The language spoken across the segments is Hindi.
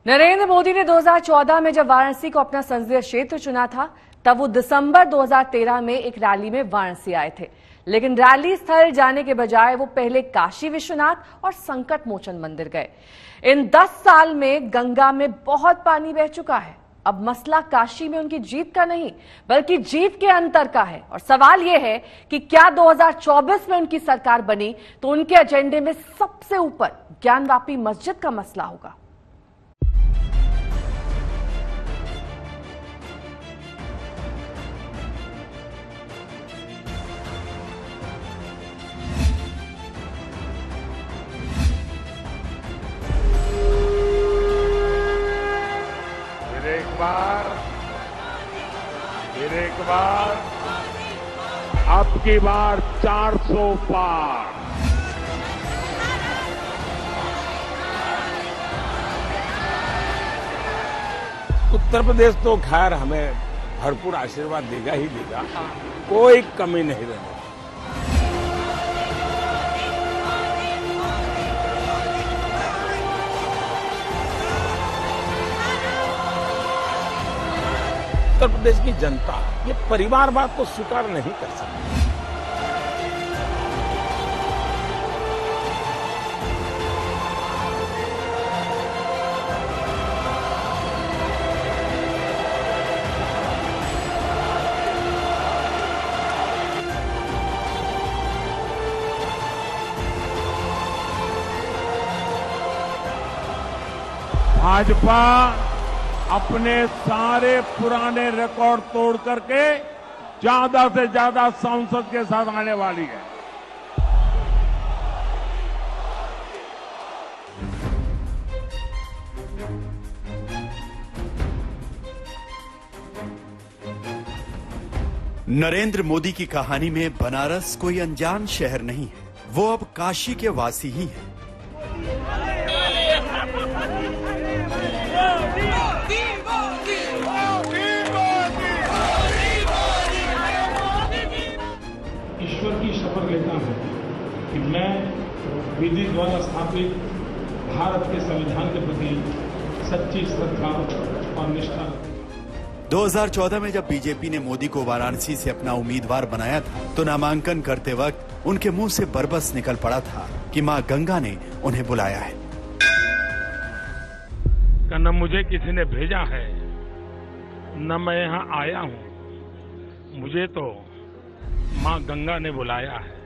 नरेंद्र मोदी ने 2014 में जब वाराणसी को अपना संसदीय क्षेत्र चुना था, तब वो दिसंबर 2013 में एक रैली में वाराणसी आए थे। लेकिन रैली स्थल जाने के बजाय वो पहले काशी विश्वनाथ और संकट मोचन मंदिर गए। इन 10 साल में गंगा में बहुत पानी बह चुका है। अब मसला काशी में उनकी जीत का नहीं, बल्कि जीत के अंतर का है। और सवाल यह है कि क्या 2024 में उनकी सरकार बनी तो उनके एजेंडे में सबसे ऊपर ज्ञानवापी मस्जिद का मसला होगा। फिर एक बार अब की बार 400 पार। उत्तर प्रदेश तो खैर हमें भरपूर आशीर्वाद देगा ही देगा, कोई कमी नहीं रहेगी। उत्तर प्रदेश की जनता ये परिवारवाद को स्वीकार नहीं कर सकती। भाजपा अपने सारे पुराने रिकॉर्ड तोड़ करके ज्यादा से ज्यादा सांसद के साथ आने वाली है। नरेंद्र मोदी की कहानी में बनारस कोई अनजान शहर नहीं है, वो अब काशी के वासी ही है। ईश्वर की शपथ लेता हूं कि मैं विधि द्वारा स्थापित भारत के संविधान के प्रति सच्ची श्रद्धा और निष्ठा। 2014 में जब बीजेपी ने मोदी को वाराणसी से अपना उम्मीदवार बनाया था, तो नामांकन करते वक्त उनके मुंह से बरबस निकल पड़ा था कि मां गंगा ने उन्हें बुलाया है। न मुझे किसी ने भेजा है, न मैं यहाँ आया हूँ, मुझे तो मां गंगा ने बुलाया है।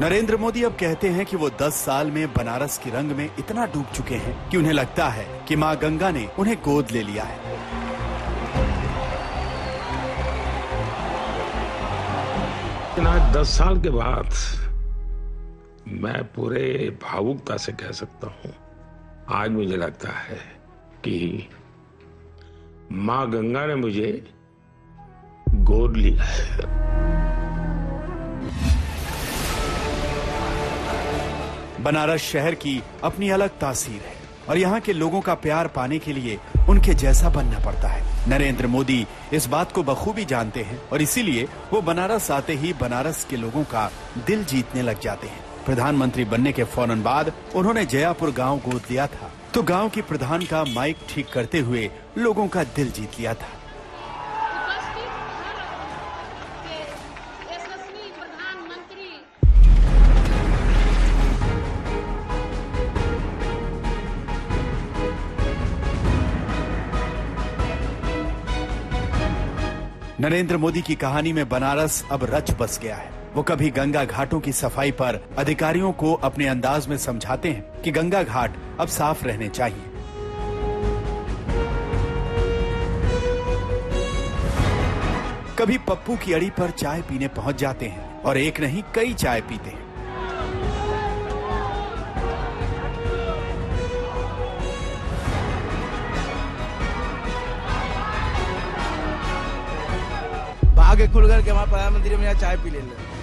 नरेंद्र मोदी अब कहते हैं कि वो 10 साल में बनारस की रंग में इतना डूब चुके हैं कि उन्हें लगता है कि मां गंगा ने उन्हें गोद ले लिया है। आज 10 साल के बाद मैं पूरे भावुकता से कह सकता हूं, आज मुझे लगता है कि मां गंगा ने मुझे गोद लिया है। बनारस शहर की अपनी अलग तासीर है और यहाँ के लोगों का प्यार पाने के लिए उनके जैसा बनना पड़ता है। नरेंद्र मोदी इस बात को बखूबी जानते हैं और इसीलिए वो बनारस आते ही बनारस के लोगों का दिल जीतने लग जाते हैं। प्रधानमंत्री बनने के फौरन बाद उन्होंने जयापुर गांव गोद लिया था, तो गांव की प्रधान का माइक ठीक करते हुए लोगों का दिल जीत लिया था। नरेंद्र मोदी की कहानी में बनारस अब रच बस गया है। वो कभी गंगा घाटों की सफाई पर अधिकारियों को अपने अंदाज में समझाते हैं कि गंगा घाट अब साफ रहने चाहिए। कभी पप्पू की अड़ी पर चाय पीने पहुंच जाते हैं और एक नहीं कई चाय पीते हैं। आगे खुल कर के हमारे प्रधानमंत्री में यहाँ चाय पी ले।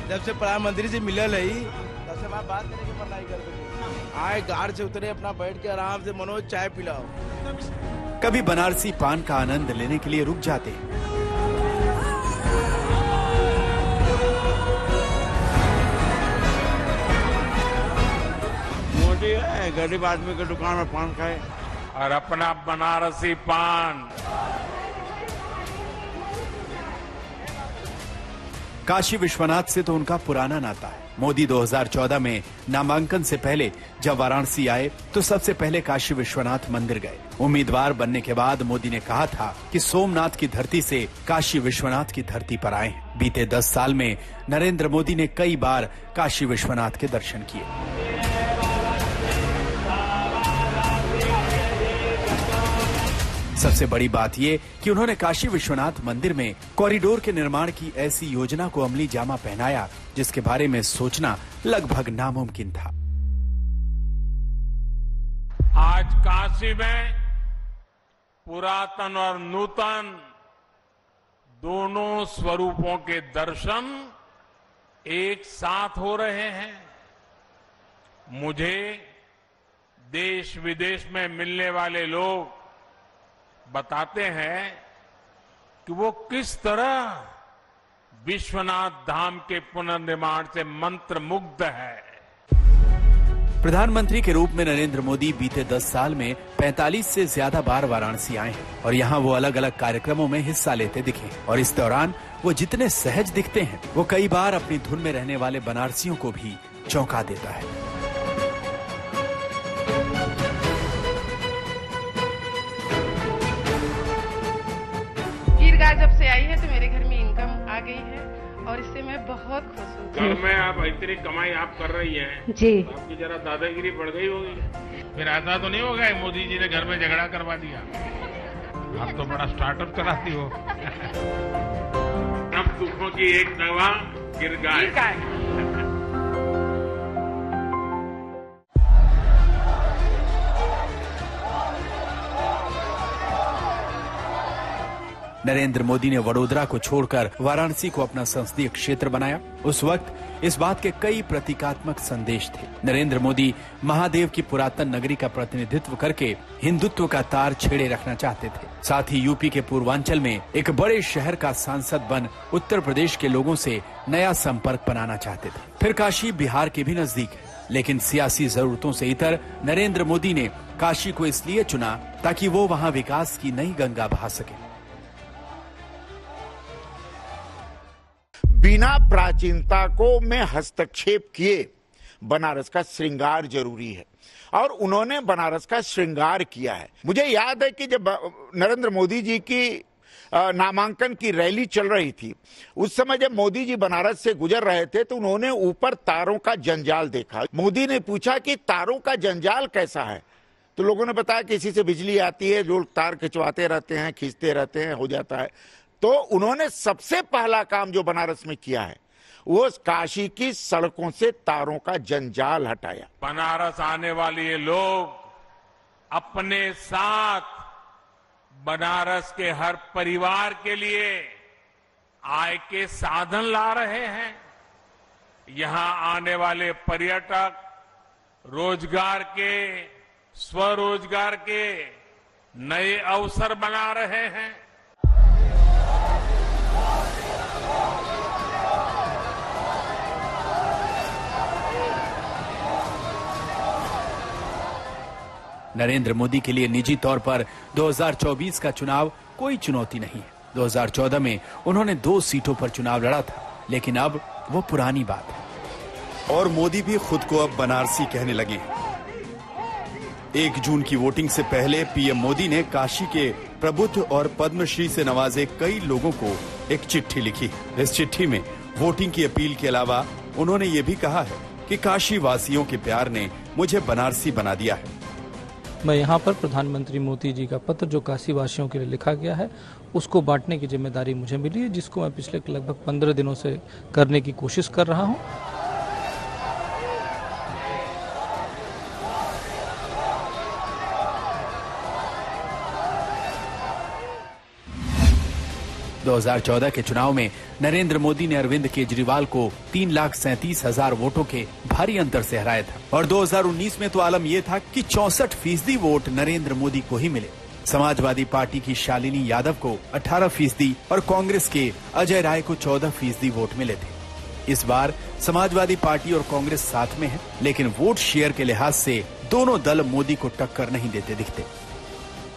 जब से प्रधानमंत्री से मिलल है तब से हमारे बात करने की मन नहीं करते। आए कार से उतरे, अपना बैठ के आराम से मनोज चाय पिलाओ। कभी बनारसी पान का आनंद लेने के लिए रुक जाते हैं। थोड़ी है गरीब आदमी के दुकान में पान खाए। और अपना बनारसी पान। काशी विश्वनाथ से तो उनका पुराना नाता है। मोदी 2014 में नामांकन से पहले जब वाराणसी आए तो सबसे पहले काशी विश्वनाथ मंदिर गए। उम्मीदवार बनने के बाद मोदी ने कहा था कि सोमनाथ की धरती से काशी विश्वनाथ की धरती पर आए हैं। बीते 10 साल में नरेंद्र मोदी ने कई बार काशी विश्वनाथ के दर्शन किए। सबसे बड़ी बात ये कि उन्होंने काशी विश्वनाथ मंदिर में कॉरिडोर के निर्माण की ऐसी योजना को अमली जामा पहनाया जिसके बारे में सोचना लगभग नामुमकिन था। आज काशी में पुरातन और नूतन दोनों स्वरूपों के दर्शन एक साथ हो रहे हैं। मुझे देश विदेश में मिलने वाले लोग बताते हैं कि वो किस तरह विश्वनाथ धाम के पुनर्निर्माण से मंत्रमुग्ध है। प्रधानमंत्री के रूप में नरेंद्र मोदी बीते 10 साल में 45 से ज्यादा बार वाराणसी आए हैं और यहाँ वो अलग अलग कार्यक्रमों में हिस्सा लेते दिखे और इस दौरान वो जितने सहज दिखते हैं वो कई बार अपनी धुन में रहने वाले बनारसियों को भी चौंका देता है। गाय जब से आई है तो मेरे घर में इनकम आ गई है और इससे मैं बहुत खुश हूँ। घर में आप इतनी कमाई आप कर रही हैं जी, आपकी जरा दादागिरी बढ़ गई होगी। फिर ऐसा तो नहीं होगा मोदी जी ने घर में झगड़ा करवा दिया। आप तो बड़ा स्टार्टअप चलाती हो। अब दुखों की एक दवा गिर गाय। नरेंद्र मोदी ने वडोदरा को छोड़कर वाराणसी को अपना संसदीय क्षेत्र बनाया। उस वक्त इस बात के कई प्रतीकात्मक संदेश थे। नरेंद्र मोदी महादेव की पुरातन नगरी का प्रतिनिधित्व करके हिंदुत्व का तार छेड़े रखना चाहते थे। साथ ही यूपी के पूर्वांचल में एक बड़े शहर का सांसद बन उत्तर प्रदेश के लोगों से नया संपर्क बनाना चाहते थे। फिर काशी बिहार के भी नजदीक है, लेकिन सियासी जरूरतों से इतर नरेंद्र मोदी ने काशी को इसलिए चुना ताकि वो वहाँ विकास की नई गंगा बहा सके। बिना प्राचीनता को में हस्तक्षेप किए बनारस का श्रृंगार जरूरी है और उन्होंने बनारस का श्रृंगार किया है। मुझे याद है कि जब नरेंद्र मोदी जी की नामांकन की रैली चल रही थी उस समय जब मोदी जी बनारस से गुजर रहे थे तो उन्होंने ऊपर तारों का जंजाल देखा। मोदी ने पूछा कि तारों का जंजाल कैसा है, तो लोगों ने बताया कि इसी से बिजली आती है, लोग तार खिंचवाते रहते हैं, खींचते रहते हैं, हो जाता है। तो उन्होंने सबसे पहला काम जो बनारस में किया है वो काशी की सड़कों से तारों का जंजाल हटाया। बनारस आने वाले ये लोग अपने साथ बनारस के हर परिवार के लिए आय के साधन ला रहे हैं। यहां आने वाले पर्यटक रोजगार के, स्वरोजगार के नए अवसर बना रहे हैं। नरेंद्र मोदी के लिए निजी तौर पर 2024 का चुनाव कोई चुनौती नहीं है। 2014 में उन्होंने 2 सीटों पर चुनाव लड़ा था, लेकिन अब वो पुरानी बात है। और मोदी भी खुद को अब बनारसी कहने लगे हैं। 1 जून की वोटिंग से पहले पीएम मोदी ने काशी के प्रबुद्ध और पद्मश्री से नवाजे कई लोगों को एक चिट्ठी लिखी। इस चिट्ठी में वोटिंग की अपील के अलावा उन्होंने ये भी कहा है कि काशी वासियों के प्यार ने मुझे बनारसी बना दिया है। मैं यहाँ पर प्रधानमंत्री मोदी जी का पत्र जो काशी वासियों के लिए लिखा गया है उसको बांटने की जिम्मेदारी मुझे मिली है, जिसको मैं पिछले लगभग 15 दिनों से करने की कोशिश कर रहा हूँ। – 2014 के चुनाव में नरेंद्र मोदी ने अरविंद केजरीवाल को 3,37,000 वोटों के भारी अंतर से हराया था और 2019 में तो आलम यह था कि 64% वोट नरेंद्र मोदी को ही मिले। समाजवादी पार्टी की शालिनी यादव को 18% और कांग्रेस के अजय राय को 14% वोट मिले थे। इस बार समाजवादी पार्टी और कांग्रेस साथ में है, लेकिन वोट शेयर के लिहाज से दोनों दल मोदी को टक्कर नहीं देते दिखते।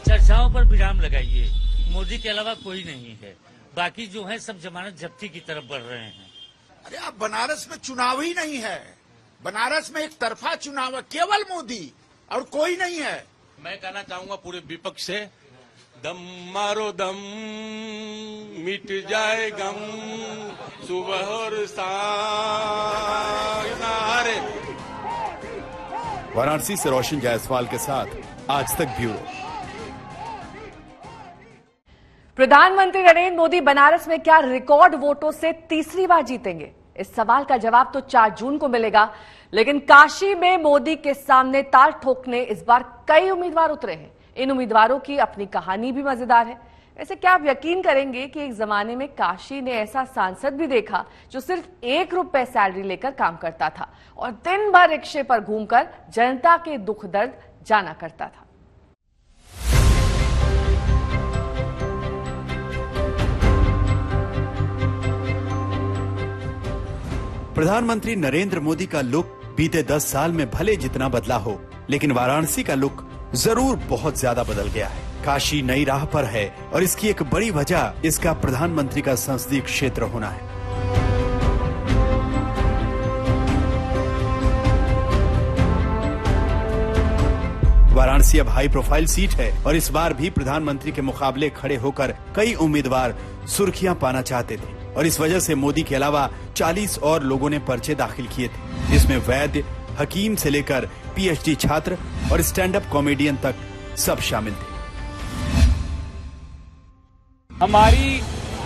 चर्चाओं पर विराम लगाइए, मोदी के अलावा कोई नहीं है, बाकी जो है सब जमानत जब्ती की तरफ बढ़ रहे हैं। अरे अब बनारस में चुनाव ही नहीं है, बनारस में एक तरफा चुनाव है, केवल मोदी और कोई नहीं है। मैं कहना चाहूंगा पूरे विपक्ष से, दम मारो दम, मिट जाए गम, सुबह और सारे। वाराणसी से रोशन जायसवाल के साथ आज तक ब्यूरो। प्रधानमंत्री नरेंद्र मोदी बनारस में क्या रिकॉर्ड वोटों से तीसरी बार जीतेंगे? इस सवाल का जवाब तो 4 जून को मिलेगा, लेकिन काशी में मोदी के सामने ताल ठोकने इस बार कई उम्मीदवार उतरे हैं। इन उम्मीदवारों की अपनी कहानी भी मजेदार है। वैसे क्या आप यकीन करेंगे कि एक जमाने में काशी ने ऐसा सांसद भी देखा जो सिर्फ 1 रुपए सैलरी लेकर काम करता था और दिन भर रिक्शे पर घूमकर जनता के दुख दर्द जाना करता था। प्रधानमंत्री नरेंद्र मोदी का लुक बीते 10 साल में भले जितना बदला हो, लेकिन वाराणसी का लुक जरूर बहुत ज्यादा बदल गया है। काशी नई राह पर है और इसकी एक बड़ी वजह इसका प्रधानमंत्री का संसदीय क्षेत्र होना है। वाराणसी अब हाई प्रोफाइल सीट है और इस बार भी प्रधानमंत्री के मुकाबले खड़े होकर कई उम्मीदवार सुर्खियां पाना चाहते थे और इस वजह से मोदी के अलावा 40 और लोगों ने पर्चे दाखिल किए थे, जिसमें वैद्य, हकीम से लेकर पीएचडी छात्र और स्टैंड अप कॉमेडियन तक सब शामिल थे। हमारी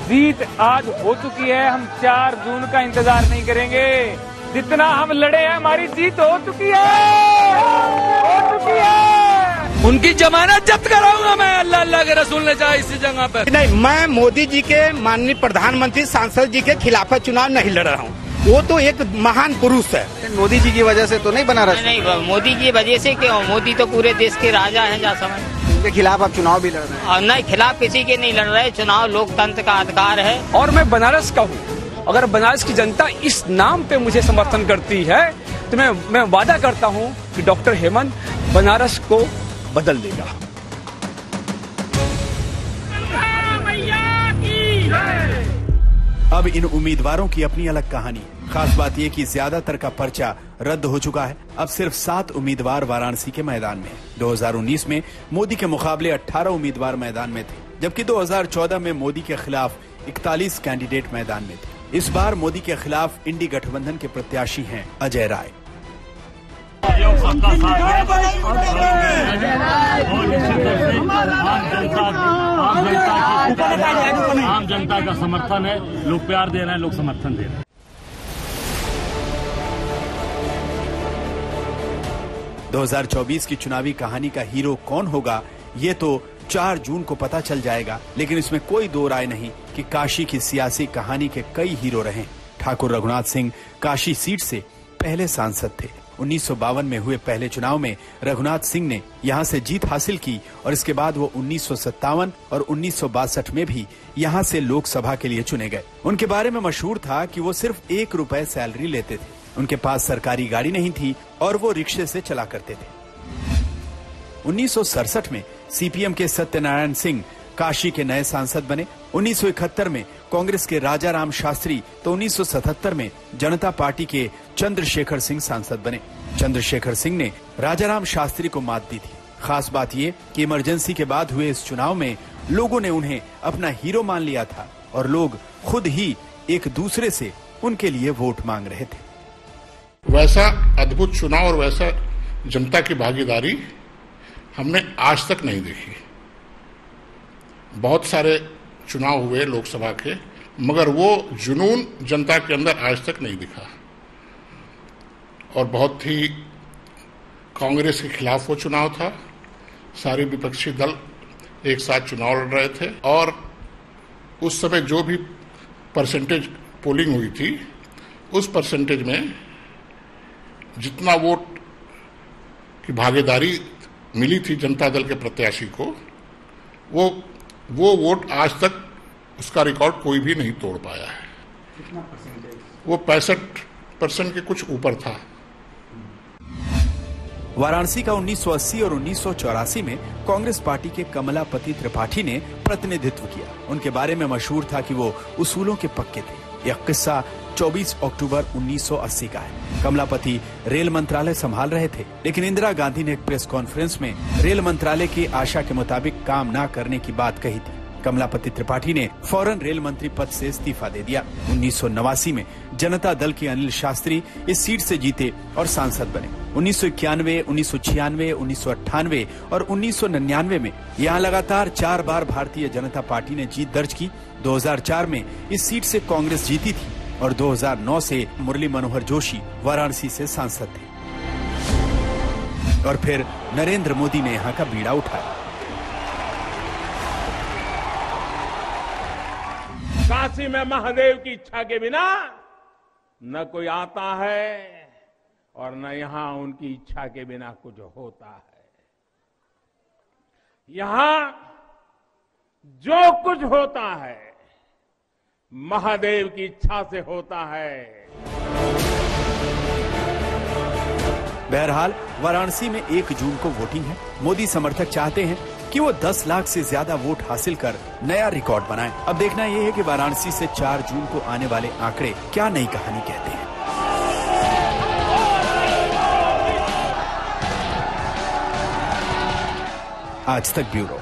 जीत आज हो चुकी है, हम 4 जून का इंतजार नहीं करेंगे। जितना हम लड़े हैं हमारी जीत हो चुकी है। उनकी जमानत जब्त कराऊंगा मैं, अल्लाह अल्लाह के रसूल ने चाहा इसी जगह पर। नहीं, मैं मोदी जी के माननीय प्रधानमंत्री सांसद जी के खिलाफ चुनाव नहीं लड़ रहा हूँ। वो तो एक महान पुरुष है। मोदी जी की वजह से तो नहीं बना रहा? नहीं, मोदी की वजह से क्यों? मोदी तो पूरे देश के राजा हैं, जा समझ। उनके खिलाफ आप चुनाव भी लड़ रहे हैं? और नहीं, खिलाफ किसी के नहीं लड़ रहे। चुनाव लोकतंत्र का अधिकार है। और मैं बनारस का हूँ, अगर बनारस की जनता इस नाम पे मुझे समर्थन करती है तो मैं वादा करता हूँ कि डॉक्टर हेमंत बनारस को बदल देगा। अब इन उम्मीदवारों की अपनी अलग कहानी है। खास बात यह कि ज्यादातर का पर्चा रद्द हो चुका है। अब सिर्फ 7 उम्मीदवार वाराणसी के मैदान में हैं। 2019 में मोदी के मुकाबले 18 उम्मीदवार मैदान में थे, जबकि 2014 में मोदी के खिलाफ 41 कैंडिडेट मैदान में थे। इस बार मोदी के खिलाफ इंडी गठबंधन के प्रत्याशी हैं अजय राय। आम जनता का समर्थन है, लोग प्यार दे रहे हैं, लोग समर्थन दे रहे हैं। 2024 की चुनावी कहानी का हीरो कौन होगा, ये तो 4 जून को पता चल जाएगा, लेकिन इसमें कोई दो राय नहीं कि काशी की सियासी कहानी के कई हीरो रहे। ठाकुर रघुनाथ सिंह काशी सीट से पहले सांसद थे। 1952 में हुए पहले चुनाव में रघुनाथ सिंह ने यहां से जीत हासिल की और इसके बाद वो 1957 और 1962 में भी यहां से लोकसभा के लिए चुने गए। उनके बारे में मशहूर था कि वो सिर्फ 1 रुपए सैलरी लेते थे, उनके पास सरकारी गाड़ी नहीं थी और वो रिक्शे से चला करते थे। 1967 में सीपीएम के सत्यनारायण सिंह काशी के नए सांसद बने। 1971 में कांग्रेस के राजाराम शास्त्री तो 1977 में जनता पार्टी के चंद्रशेखर सिंह सांसद बने। चंद्रशेखर सिंह ने राजाराम शास्त्री को मात दी थी। खास बात ये कि इमरजेंसी के बाद हुए इस चुनाव में लोगों ने उन्हें अपना हीरो मान लिया था और लोग खुद ही एक दूसरे से उनके लिए वोट मांग रहे थे। वैसा अद्भुत चुनाव और वैसा जनता की भागीदारी हमने आज तक नहीं देखी। बहुत सारे चुनाव हुए लोकसभा के, मगर वो जुनून जनता के अंदर आज तक नहीं दिखा और बहुत ही कांग्रेस के खिलाफ वो चुनाव था। सारे विपक्षी दल एक साथ चुनाव लड़ रहे थे और उस समय जो भी परसेंटेज पोलिंग हुई थी, उस परसेंटेज में जितना वोट की भागीदारी मिली थी जनता दल के प्रत्याशी को, वो वोट आज तक उसका रिकॉर्ड कोई भी नहीं तोड़ पाया है। वो 65 % के कुछ ऊपर था। वाराणसी का 1980 और 1984 में कांग्रेस पार्टी के कमलापति त्रिपाठी ने प्रतिनिधित्व किया। उनके बारे में मशहूर था कि वो उसूलों के पक्के थे। यह किस्सा 24 अक्टूबर 1980 का है। कमलापति रेल मंत्रालय संभाल रहे थे, लेकिन इंदिरा गांधी ने एक प्रेस कॉन्फ्रेंस में रेल मंत्रालय की आशा के मुताबिक काम न करने की बात कही थी। कमलापति त्रिपाठी ने फौरन रेल मंत्री पद से इस्तीफा दे दिया। 1989 में जनता दल के अनिल शास्त्री इस सीट से जीते और सांसद बने। 1991, 1996, 1998 और 1999 में यहाँ लगातार 4 बार भारतीय जनता पार्टी ने जीत दर्ज की। 2004 में इस सीट से कांग्रेस जीती थी और 2009 से मुरली मनोहर जोशी वाराणसी से सांसद थे। और फिर नरेंद्र मोदी ने यहाँ का बीड़ा उठाया। काशी में महादेव की इच्छा के बिना न कोई आता है और न यहां उनकी इच्छा के बिना कुछ होता है। यहां जो कुछ होता है महादेव की इच्छा से होता है। बहरहाल वाराणसी में 1 जून को वोटिंग है। मोदी समर्थक चाहते हैं कि वो 10 लाख से ज्यादा वोट हासिल कर नया रिकॉर्ड बनाएं। अब देखना यह है कि वाराणसी से 4 जून को आने वाले आंकड़े क्या नई कहानी कहते हैं। आज तक ब्यूरो।